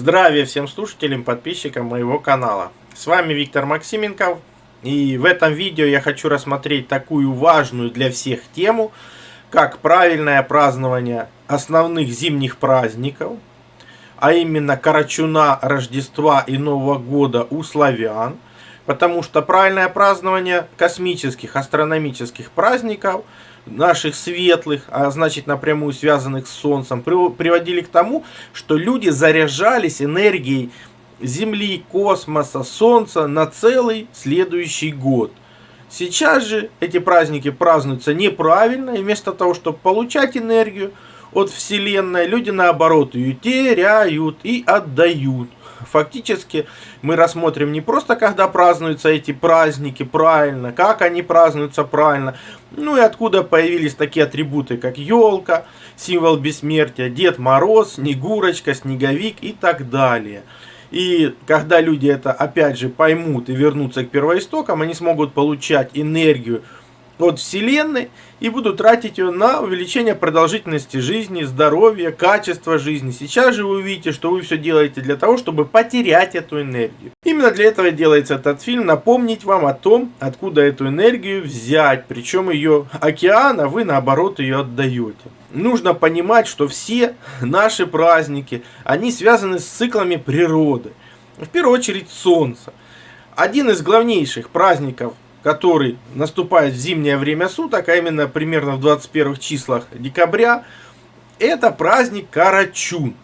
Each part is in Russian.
Здравия всем слушателям, подписчикам моего канала. С вами Виктор Максименков. И в этом видео я хочу рассмотреть такую важную для всех тему, как правильное празднование основных зимних праздников, а именно Карачуна, Рождества и Нового года у славян. Потому что правильное празднование космических, астрономических праздников, наших светлых, а значит напрямую связанных с Солнцем, приводили к тому, что люди заряжались энергией Земли, космоса, Солнца на целый следующий год. Сейчас же эти праздники празднуются неправильно, и вместо того, чтобы получать энергию от Вселенной, люди наоборот ее теряют и отдают. Фактически мы рассмотрим не просто, когда празднуются эти праздники правильно, как они празднуются правильно, ну и откуда появились такие атрибуты, как елка, символ бессмертия, Дед Мороз, Снегурочка, Снеговик и так далее. И когда люди это опять же поймут и вернутся к первоистокам, они смогут получать энергию от Вселенной и будут тратить ее на увеличение продолжительности жизни, здоровья, качества жизни. Сейчас же вы увидите, что вы все делаете для того, чтобы потерять эту энергию. Именно для этого делается этот фильм, напомнить вам о том, откуда эту энергию взять, причем ее океана вы наоборот ее отдаете. Нужно понимать, что все наши праздники, они связаны с циклами природы. В первую очередь Солнце. Один из главнейших праздников, который наступает в зимнее время суток, а именно примерно в 21 числах декабря, это праздник Карачун.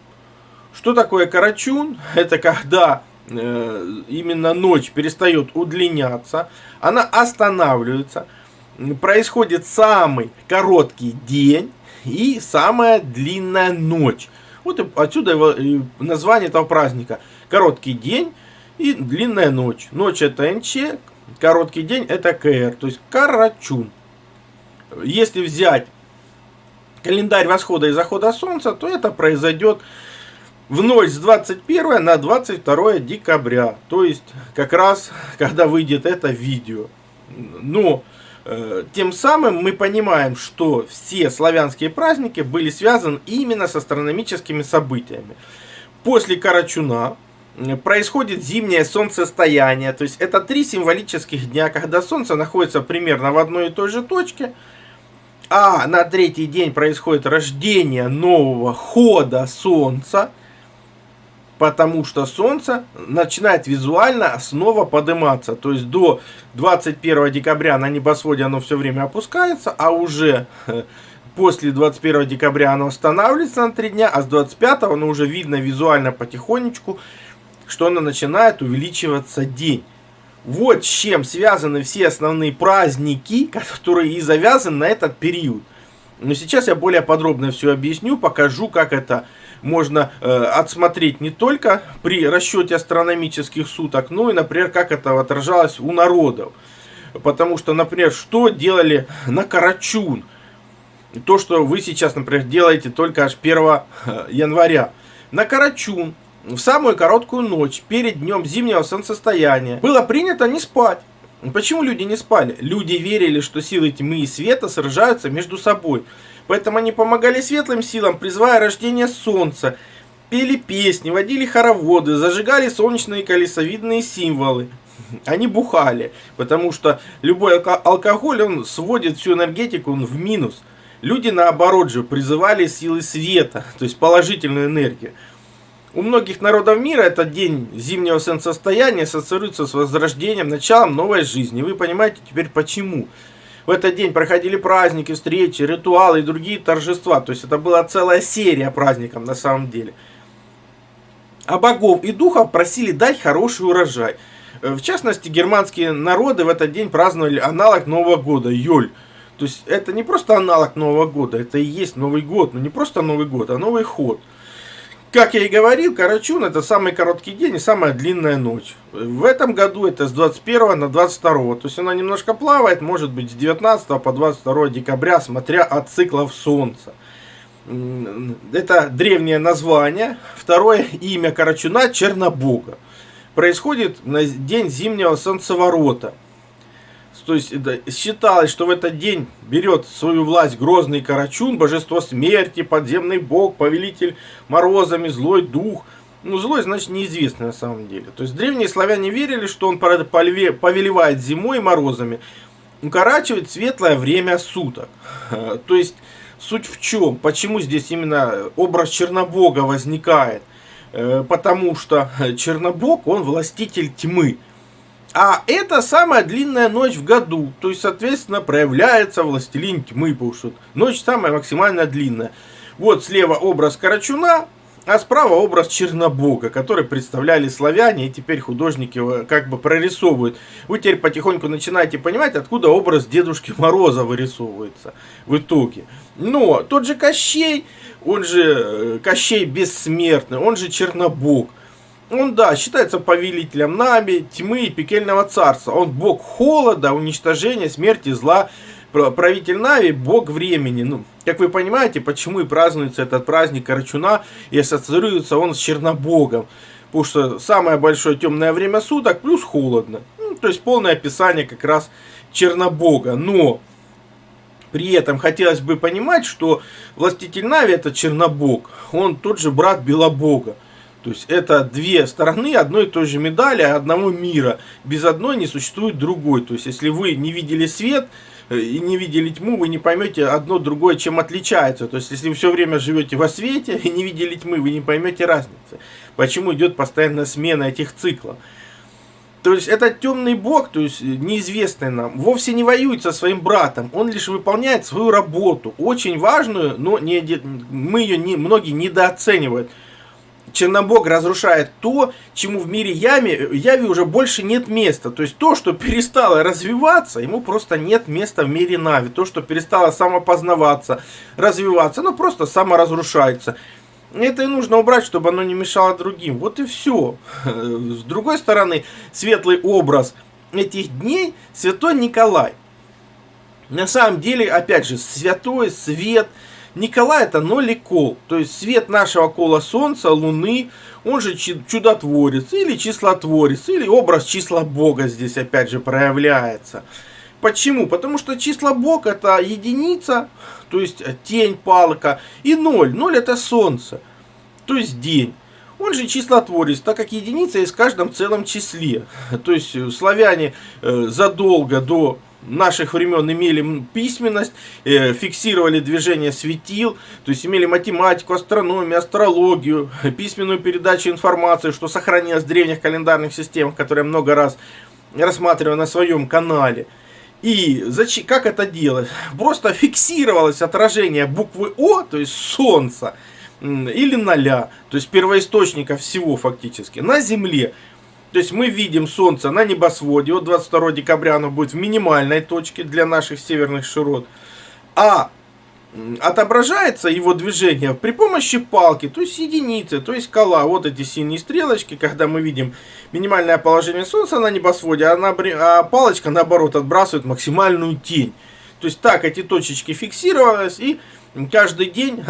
Что такое Карачун? Это когда именно ночь перестает удлиняться, она останавливается, происходит самый короткий день и самая длинная ночь. Вот отсюда название этого праздника. Короткий день и длинная ночь. Ночь это НЧ, короткий день это КР, то есть Карачун. Если взять календарь восхода и захода солнца, то это произойдет в ночь с 21 на 22 декабря. То есть как раз когда выйдет это видео. Но тем самым мы понимаем, что все славянские праздники были связаны именно с астрономическими событиями. После Карачуна происходит зимнее солнцестояние, то есть это 3 символических дня, когда Солнце находится примерно в одной и той же точке, а на третий день происходит рождение нового хода Солнца, потому что Солнце начинает визуально снова подниматься, то есть до 21 декабря на небосводе оно все время опускается, а уже после 21 декабря оно останавливается на 3 дня, а с 25 оно уже видно визуально потихонечку, что оно начинает увеличиваться день. Вот с чем связаны все основные праздники, которые и завязаны на этот период. Но сейчас я более подробно все объясню, покажу, как это можно отсмотреть не только при расчете астрономических суток, но и, например, как это отражалось у народов. Потому что, например, что делали на Карачун? То, что вы сейчас, например, делаете только аж 1 января. На Карачун в самую короткую ночь, перед днем зимнего солнцестояния, было принято не спать. Почему люди не спали? Люди верили, что силы тьмы и света сражаются между собой. Поэтому они помогали светлым силам, призывая рождение солнца, пели песни, водили хороводы, зажигали солнечные колесовидные символы. Они бухали, потому что любой алкоголь, он сводит всю энергетику в минус. Люди, наоборот же, призывали силы света, то есть положительную энергию. У многих народов мира этот день зимнего солнцестояния ассоциируется с возрождением, началом новой жизни. Вы понимаете теперь почему. В этот день проходили праздники, встречи, ритуалы и другие торжества. То есть это была целая серия праздников на самом деле. А богов и духов просили дать хороший урожай. В частности, германские народы в этот день праздновали аналог Нового года, Йоль. То есть это не просто аналог Нового года, это и есть Новый год. Но не просто Новый год, а Новый ход. Как я и говорил, Карачун это самый короткий день и самая длинная ночь. В этом году это с 21 на 22. То есть она немножко плавает, может быть с 19 по 22 декабря, смотря от циклов Солнца. Это древнее название. Второе имя Карачуна — Чернобога. Происходит на день зимнего солнцеворота. То есть считалось, что в этот день берет свою власть грозный Карачун, божество смерти, подземный бог, повелитель морозами, злой дух. Ну, злой, значит, неизвестный на самом деле. То есть древние славяне верили, что он повелевает зимой и морозами, укорачивает светлое время суток. То есть суть в чем? Почему здесь именно образ Чернобога возникает? Потому что Чернобог, он властитель тьмы. А это самая длинная ночь в году. То есть, соответственно, проявляется властелин тьмы, потому что ночь самая максимально длинная. Вот слева образ Карачуна, а справа образ Чернобога, который представляли славяне, и теперь художники как бы прорисовывают. Вы теперь потихоньку начинаете понимать, откуда образ Дедушки Мороза вырисовывается в итоге. Но тот же Кощей, он же Кощей Бессмертный, он же Чернобог. Он, да, считается повелителем Нави, тьмы и пекельного царства. Он бог холода, уничтожения, смерти, зла. Правитель Нави, бог времени. Ну, как вы понимаете, почему и празднуется этот праздник Карачуна, и ассоциируется он с Чернобогом. Потому что самое большое темное время суток, плюс холодно. Ну, то есть полное описание как раз Чернобога. Но при этом хотелось бы понимать, что властитель Нави, это Чернобог, он тот же брат Белобога. То есть это две стороны одной и той же медали, одного мира. Без одной не существует другой. То есть если вы не видели свет и не видели тьму, вы не поймете одно другое, чем отличается. То есть если вы все время живете во свете и не видели тьмы, вы не поймете разницы. Почему идет постоянная смена этих циклов. То есть этот темный бог, то есть неизвестный нам, вовсе не воюет со своим братом. Он лишь выполняет свою работу. Очень важную, но мы ее многие недооценивают. Чернобог разрушает то, чему в мире Яви уже больше нет места. То есть то, что перестало развиваться, ему просто нет места в мире Нави. То, что перестало самопознаваться, развиваться, оно просто саморазрушается. Это и нужно убрать, чтобы оно не мешало другим. Вот и все. С другой стороны, светлый образ этих дней — святой Николай. На самом деле, опять же, святой, свет. Николай — это ноль и кол, то есть свет нашего кола Солнца, Луны, он же чудотворец или числотворец, или образ числа Бога здесь опять же проявляется. Почему? Потому что числа Бог — это единица, то есть тень, палка, и ноль. Ноль — это Солнце, то есть день. Он же числотворец, так как единица есть в каждом целом числе. То есть славяне задолго до наших времен имели письменность, фиксировали движение светил, то есть имели математику, астрономию, астрологию, письменную передачу информации, что сохранилось в древних календарных системах, которые я много раз рассматриваю на своем канале. И как это делать? Просто фиксировалось отражение буквы О, то есть Солнца, или ноля, то есть первоисточника всего фактически, на Земле. То есть мы видим Солнце на небосводе. Вот 22 декабря оно будет в минимальной точке для наших северных широт. А отображается его движение при помощи палки, то есть единицы, то есть кола. Вот эти синие стрелочки, когда мы видим минимальное положение Солнца на небосводе, а палочка наоборот отбрасывает максимальную тень. То есть так эти точечки фиксировались, и каждый день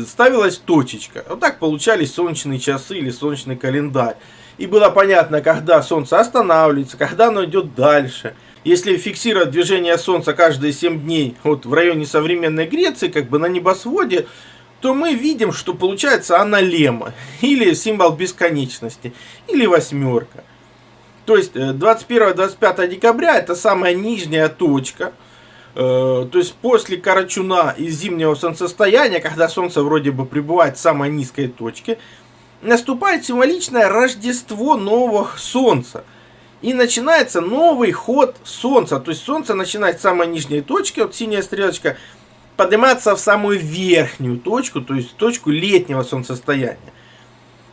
ставилась точечка. Вот так получались солнечные часы или солнечный календарь. И было понятно, когда Солнце останавливается, когда оно идет дальше. Если фиксировать движение Солнца каждые 7 дней вот в районе современной Греции, как бы на небосводе, то мы видим, что получается аналема, или символ бесконечности, или восьмерка. То есть 21-25 декабря это самая нижняя точка. То есть после Карачуна и зимнего солнцестояния, когда Солнце вроде бы пребывает в самой низкой точке, наступает символичное Рождество нового Солнца. И начинается новый ход Солнца. То есть Солнце начинает с самой нижней точки, вот синяя стрелочка, подниматься в самую верхнюю точку, то есть точку летнего солнцестояния.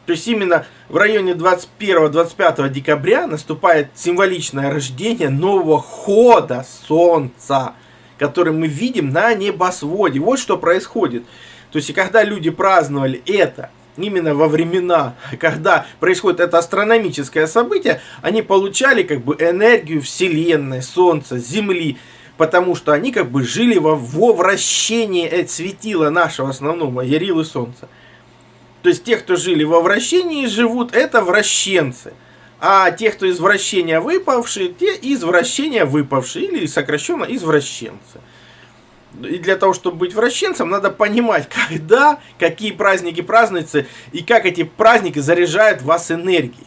То есть именно в районе 21-25 декабря наступает символичное рождение нового хода Солнца, который мы видим на небосводе. Вот что происходит. То есть и когда люди праздновали это именно во времена, когда происходит это астрономическое событие, они получали как бы энергию Вселенной, Солнца, Земли, потому что они как бы жили во вращении светила нашего основного, Ярилы Солнца. То есть те, кто жили во вращении, живут, это вращенцы. А те, кто из вращения выпавшие, те из вращения выпавшие, или сокращенно извращенцы. И для того, чтобы быть вращенцем, надо понимать, когда, какие праздники празднуются и как эти праздники заряжают вас энергией.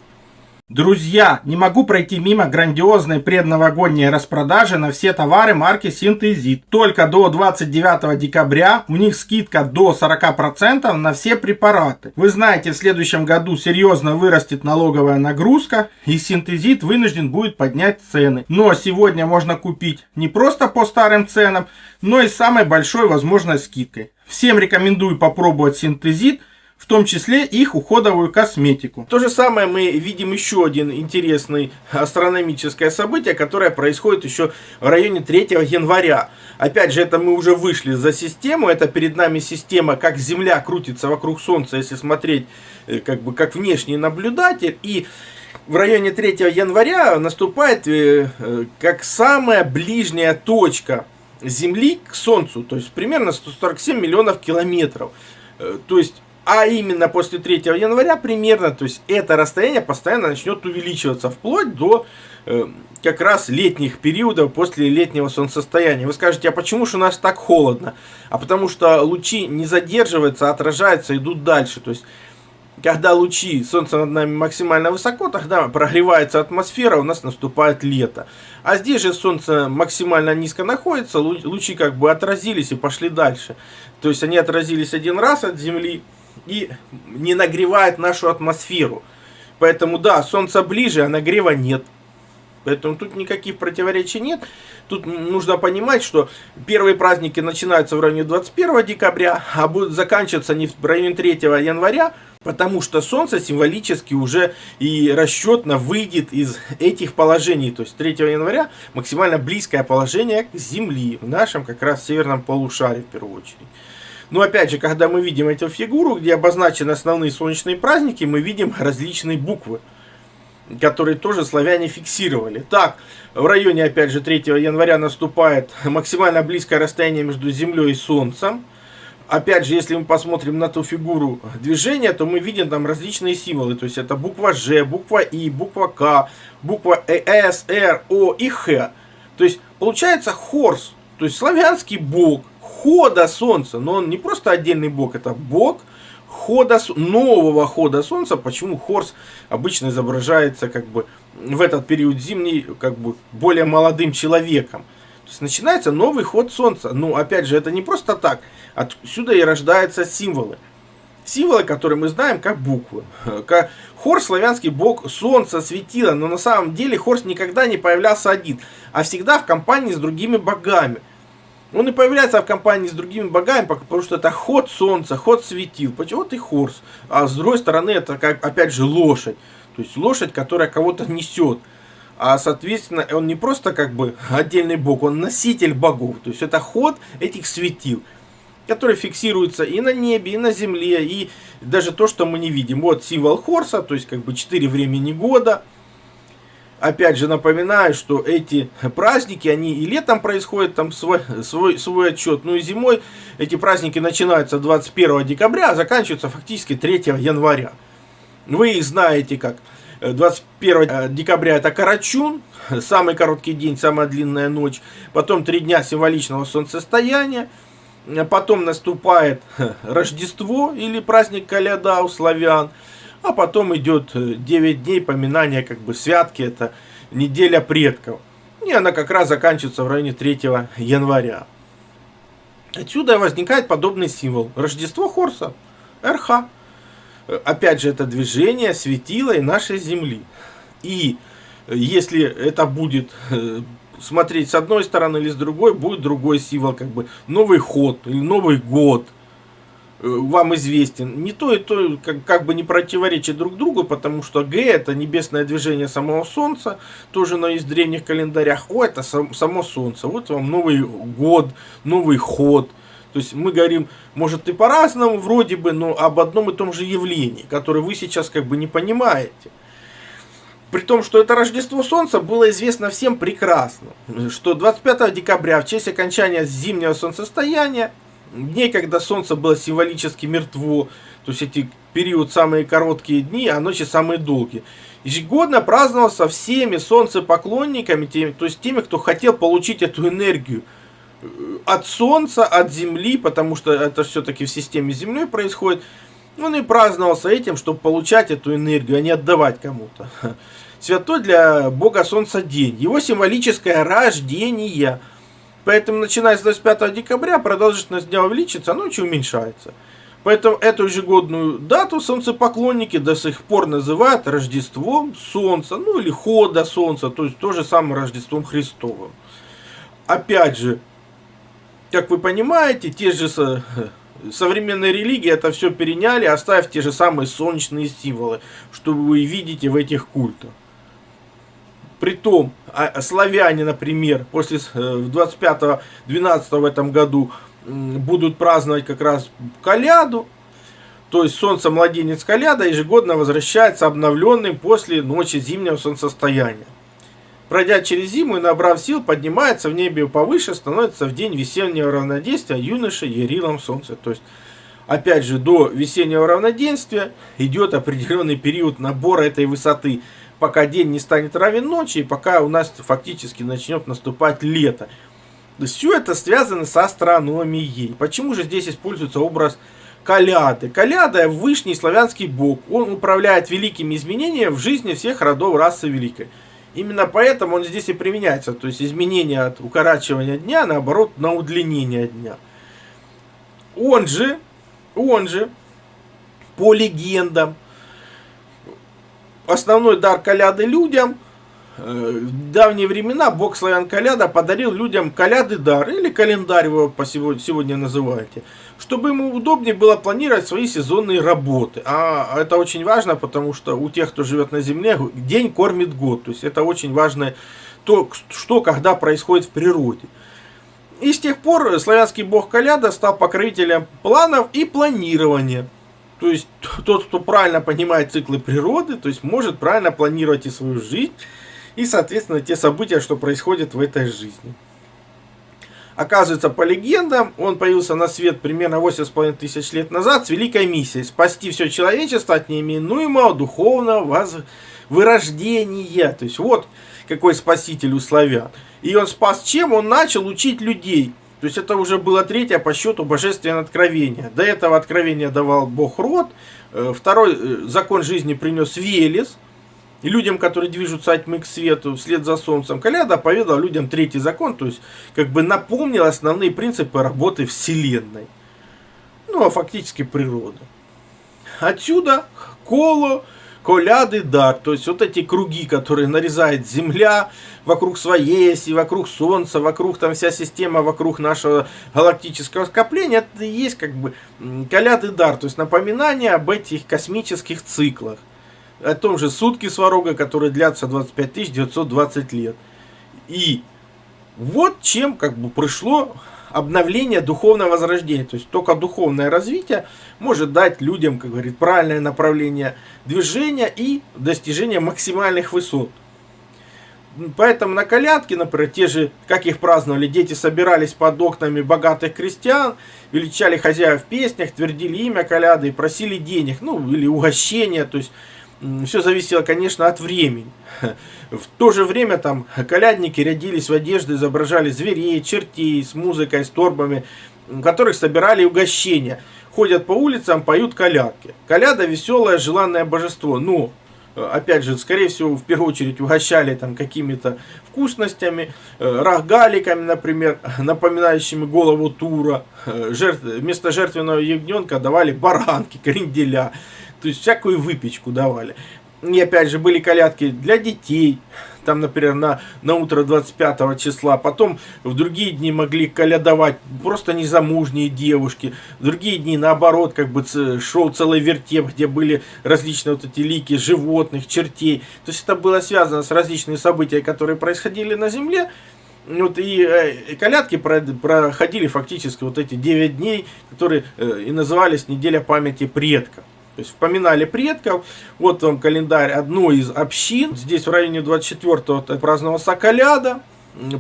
Друзья, не могу пройти мимо грандиозной предновогодней распродажи на все товары марки Synthesit. Только до 29 декабря у них скидка до 40% на все препараты. Вы знаете, в следующем году серьезно вырастет налоговая нагрузка, и Synthesit вынужден будет поднять цены. Но сегодня можно купить не просто по старым ценам, но и с самой большой возможной скидкой. Всем рекомендую попробовать Synthesit, в том числе их уходовую косметику. То же самое мы видим еще один интересный астрономическое событие, которое происходит еще в районе 3 января. Опять же, это мы уже вышли за систему, это перед нами система, как Земля крутится вокруг Солнца, если смотреть как внешний наблюдатель. И в районе 3 января наступает как самая ближняя точка Земли к Солнцу, то есть примерно 147 миллионов километров. То есть а именно после 3 января примерно, то есть это расстояние постоянно начнет увеличиваться вплоть до как раз летних периодов после летнего солнцестояния. Вы скажете, а почему же у нас так холодно? А потому что лучи не задерживаются, отражаются, идут дальше. То есть когда лучи солнца над нами максимально высоко, тогда прогревается атмосфера, у нас наступает лето. А здесь же солнце максимально низко находится, лучи как бы отразились и пошли дальше. То есть они отразились один раз от Земли и не нагревает нашу атмосферу. Поэтому да, солнце ближе, а нагрева нет. Поэтому тут никаких противоречий нет. Тут нужно понимать, что первые праздники начинаются в районе 21 декабря, а будут заканчиваться не в районе 3 января, потому что солнце символически уже и расчетно выйдет из этих положений. То есть 3 января максимально близкое положение к Земли, в нашем как раз северном полушарии в первую очередь. Но опять же, когда мы видим эту фигуру, где обозначены основные солнечные праздники, мы видим различные буквы, которые тоже славяне фиксировали. Так, в районе, опять же, 3 января наступает максимально близкое расстояние между Землей и Солнцем. Опять же, если мы посмотрим на ту фигуру движения, то мы видим там различные символы. То есть это буква Ж, буква И, буква К, буква С, Р, О и Х. То есть получается Хорс, то есть славянский бог хода Солнца. Но он не просто отдельный бог, это бог нового хода Солнца. Почему Хорс обычно изображается как бы в этот период зимний как бы более молодым человеком. То есть начинается новый ход Солнца. Ну, опять же, это не просто так. Отсюда и рождаются символы. Символы, которые мы знаем как буквы. Хорс, славянский бог Солнца, светила. Но на самом деле Хорс никогда не появлялся один, а всегда в компании с другими богами. Он и появляется в компании с другими богами, потому что это ход Солнца, ход светил. Почему ты Хорс? А с другой стороны, это как, опять же, лошадь. То есть лошадь, которая кого-то несет. А соответственно, он не просто как бы отдельный бог, он носитель богов. То есть это ход этих светил, который фиксируется и на небе, и на земле, и даже то, что мы не видим. Вот символ Хорса, то есть как бы 4 времени года. Опять же напоминаю, что эти праздники, они и летом происходят, там свой отчет, ну и зимой эти праздники начинаются 21 декабря, а заканчиваются фактически 3 января. Вы их знаете как 21 декабря это Карачун, самый короткий день, самая длинная ночь, потом 3 дня символичного солнцестояния, потом наступает Рождество или праздник Коляда у славян, а потом идет 9 дней поминания как бы святки, это неделя предков. И она как раз заканчивается в районе 3 января. Отсюда возникает подобный символ. Рождество Хорса, РХ. Опять же, это движение светила и нашей Земли. И если это будет смотреть с одной стороны или с другой, будет другой символ, как бы Новый ход или Новый год. Вам известен. Не то и то как бы не противоречит друг другу, потому что Г это небесное движение самого Солнца, тоже из древних календарях. О, это само Солнце. Вот вам Новый год, Новый ход. То есть мы говорим, может и по-разному вроде бы, но об одном и том же явлении, которое вы сейчас как бы не понимаете. При том, что это Рождество Солнца было известно всем прекрасно, что 25 декабря в честь окончания зимнего солнцестояния, дней, когда солнце было символически мертво, то есть эти период самые короткие дни, а ночи самые долгие, ежегодно праздновался всеми солнцепоклонниками, то есть теми, кто хотел получить эту энергию от Солнца, от Земли, потому что это все-таки в системе Земли происходит. Он и праздновался этим, чтобы получать эту энергию, а не отдавать кому-то. Святой для Бога Солнца день. Его символическое рождение. Поэтому, начиная с 25 декабря, продолжительность дня увеличится, а ночью уменьшается. Поэтому эту ежегодную дату солнцепоклонники до сих пор называют Рождеством Солнца, ну или Хода Солнца, то есть то же самое Рождеством Христовым. Опять же, как вы понимаете, те же современные религии это все переняли, оставив те же самые солнечные символы, что вы видите в этих культах. Притом, славяне, например, после 25-12 в этом году будут праздновать как раз Коляду, то есть солнце-младенец Коляда ежегодно возвращается обновленным после ночи зимнего солнцестояния. Пройдя через зиму и набрав сил, поднимается в небе повыше, становится в день весеннего равноденствия юношей Ярилом солнца. То есть, опять же, до весеннего равноденствия идет определенный период набора этой высоты, пока день не станет равен ночи, и пока у нас фактически начнет наступать лето. То есть, все это связано с астрономией. Почему же здесь используется образ Коляды? Коляда – высший славянский бог. Он управляет великими изменениями в жизни всех родов расы великой. Именно поэтому он здесь и применяется. То есть изменение от укорачивания дня, наоборот, на удлинение дня. Он же, по легендам, основной дар Коляды людям. В давние времена бог славян Коляда подарил людям коляды дар, или календарь вы его сегодня называете, чтобы ему удобнее было планировать свои сезонные работы. А это очень важно, потому что у тех, кто живет на земле, день кормит год. То есть это очень важно, то, что когда происходит в природе. И с тех пор славянский бог Коляда стал покровителем планов и планирования. То есть тот, кто правильно понимает циклы природы, то есть может правильно планировать и свою жизнь, и, соответственно, те события, что происходят в этой жизни. Оказывается, по легендам, он появился на свет примерно 8,5 тысяч лет назад с великой миссией спасти все человечество от неименуемого духовного вырождения. То есть вот какой спаситель у славян. И он спас чем? Он начал учить людей. То есть это уже было третье по счету божественное откровение. До этого откровения давал Бог Род. Второй закон жизни принес Велес. И людям, которые движутся от тьмы к свету, вслед за солнцем, Коляда поведал людям третий закон, то есть как бы напомнил основные принципы работы Вселенной. Ну, а фактически природы. Отсюда коляды дар, то есть вот эти круги, которые нарезает Земля вокруг своей оси, вокруг Солнца, вокруг там вся система, вокруг нашего галактического скопления, это и есть как бы коляды дар, то есть напоминание об этих космических циклах. О том же сутки Сварога, которые длятся 25 920 лет. И вот чем как бы пришло обновление духовного возрождения. То есть только духовное развитие может дать людям, как говорит, правильное направление движения и достижение максимальных высот. Поэтому на колядки, например, те же, как их праздновали, дети собирались под окнами богатых крестьян, величали хозяев в песнях, твердили имя коляды и просили денег, ну или угощения, то есть все зависело, конечно, от времени. В то же время там колядники рядились в одежды, изображали зверей, чертей с музыкой, с торбами, в которых собирали угощения. Ходят по улицам, поют колядки. Коляда веселое, желанное божество. Но, опять же, скорее всего, в первую очередь угощали там какими-то вкусностями, рогаликами, например, напоминающими голову тура. Вместо жертвенного ягненка давали баранки, кренделя. То есть всякую выпечку давали. И опять же были колядки для детей. Там, например, на утро 25 числа. Потом в другие дни могли колядовать просто незамужние девушки. В другие дни, наоборот, как бы шел целый вертеп, где были различные вот эти лики животных, чертей. То есть это было связано с различными событиями, которые происходили на земле. Вот и колядки проходили фактически вот эти 9 дней, которые и назывались неделя памяти предков. То есть вспоминали предков. Вот вам календарь одной из общин. Здесь в районе 24-го праздновался Коляда.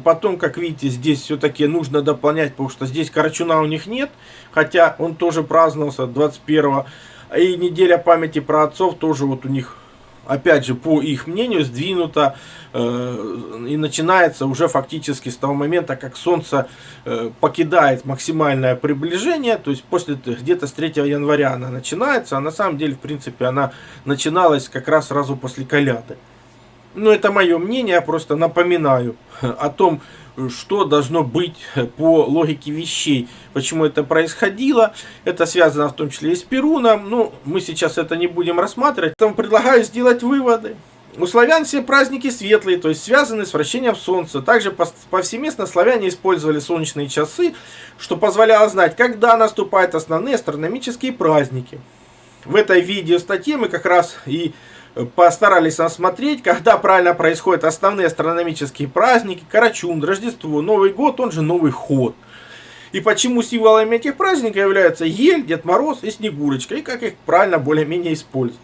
Потом, как видите, здесь все-таки нужно дополнять, потому что здесь Карачуна у них нет. Хотя он тоже праздновался 21-го. И неделя памяти про отцов тоже вот у них опять же, по их мнению, сдвинуто и начинается уже фактически с того момента, как Солнце покидает максимальное приближение, то есть после где-то с 3 января она начинается, а на самом деле, в принципе, она начиналась как раз сразу после коляды. Но это мое мнение, я просто напоминаю о том, что должно быть по логике вещей, почему это происходило. Это связано в том числе и с Перуном, но мы сейчас это не будем рассматривать. Поэтому предлагаю сделать выводы. У славян все праздники светлые, то есть связаны с вращением Солнца. Также повсеместно славяне использовали солнечные часы, что позволяло знать, когда наступают основные астрономические праздники. В этой видеостатье мы как раз и постарались осмотреть, когда правильно происходят основные астрономические праздники: Карачун, Рождество, Новый год, он же Новый ход. И почему символами этих праздников являются ель, Дед Мороз и Снегурочка, и как их правильно более-менее использовать.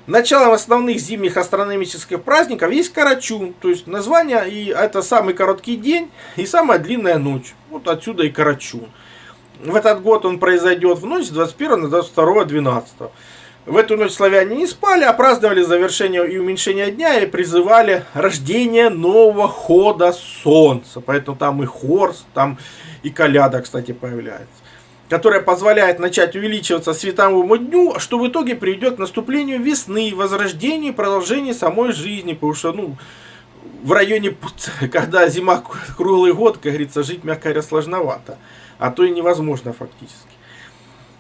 Началом основных зимних астрономических праздников есть Карачун, то есть название, и это самый короткий день и самая длинная ночь. Вот отсюда и Карачун. В этот год он произойдет в ночь с 21 на 22 12. В эту ночь славяне не спали, а праздновали завершение и уменьшение дня и призывали рождение нового хода Солнца. Поэтому там и хор, там и коляда, кстати, появляется, которая позволяет начать увеличиваться световому дню, что в итоге приведет к наступлению весны, возрождению и продолжению самой жизни. Потому что, в районе, когда зима круглый год, как говорится, жить, мягко говоря, сложновато. А то и невозможно фактически.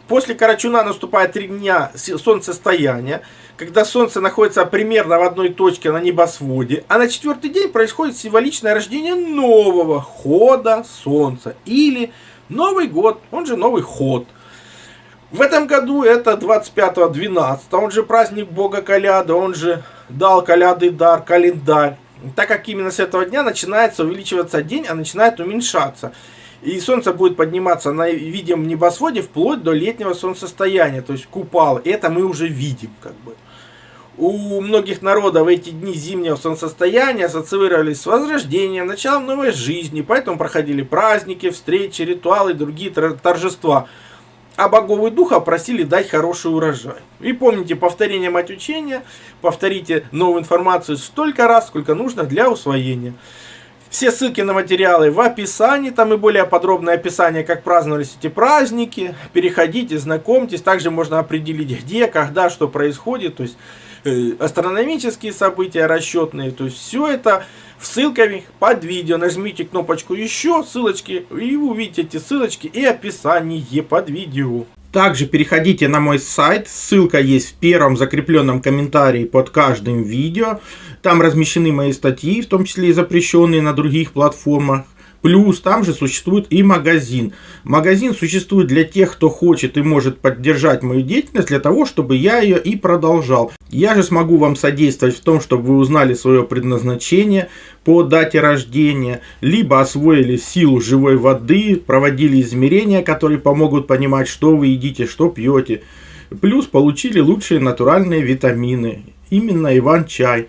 После Карачуна наступает 3 дня солнцестояния, когда Солнце находится примерно в одной точке на небосводе, а на 4-й день происходит символичное рождение нового хода Солнца, или Новый год, он же Новый ход. В этом году это 25-12, он же праздник Бога Коляды, он же дал коляды дар, календарь. Так как именно с этого дня начинается увеличиваться день, а начинает уменьшаться. И Солнце будет подниматься на видимом небосводе вплоть до летнего солнцестояния, то есть купала. Это мы уже видим, как бы. У многих народов эти дни зимнего солнцестояния ассоциировались с возрождением, началом новой жизни, поэтому проходили праздники, встречи, ритуалы и другие торжества. А богов и духов просили дать хороший урожай. И помните, повторение мать учения, повторите новую информацию столько раз, сколько нужно для усвоения. Все ссылки на материалы в описании, там и более подробное описание, как праздновались эти праздники. Переходите, знакомьтесь, также можно определить, где, когда, что происходит, то есть астрономические события расчетные, то есть все это в ссылках под видео. Нажмите кнопочку еще, ссылочки, и увидите эти ссылочки и описание под видео. Также переходите на мой сайт, ссылка есть в первом закрепленном комментарии под каждым видео. Там размещены мои статьи, в том числе и запрещенные на других платформах. Плюс там же существует и магазин. Магазин существует для тех, кто хочет и может поддержать мою деятельность, для того, чтобы я ее и продолжал. Я же смогу вам содействовать в том, чтобы вы узнали свое предназначение по дате рождения, либо освоили силу живой воды, проводили измерения, которые помогут понимать, что вы едите, что пьете. Плюс получили лучшие натуральные витамины, именно Иван-чай.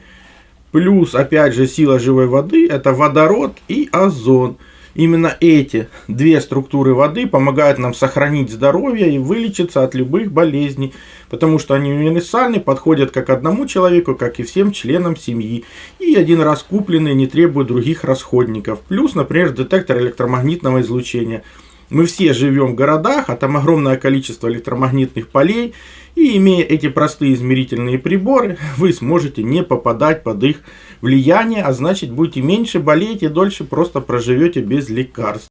Плюс, опять же, сила живой воды – это водород и озон. Именно эти две структуры воды помогают нам сохранить здоровье и вылечиться от любых болезней, потому что они универсальны, подходят как одному человеку, как и всем членам семьи. И один раз купленные не требуют других расходников. Плюс, например, детектор электромагнитного излучения. Мы все живем в городах, а там огромное количество электромагнитных полей, и имея эти простые измерительные приборы, вы сможете не попадать под их влияние, а значит будете меньше болеть и дольше просто проживете без лекарств.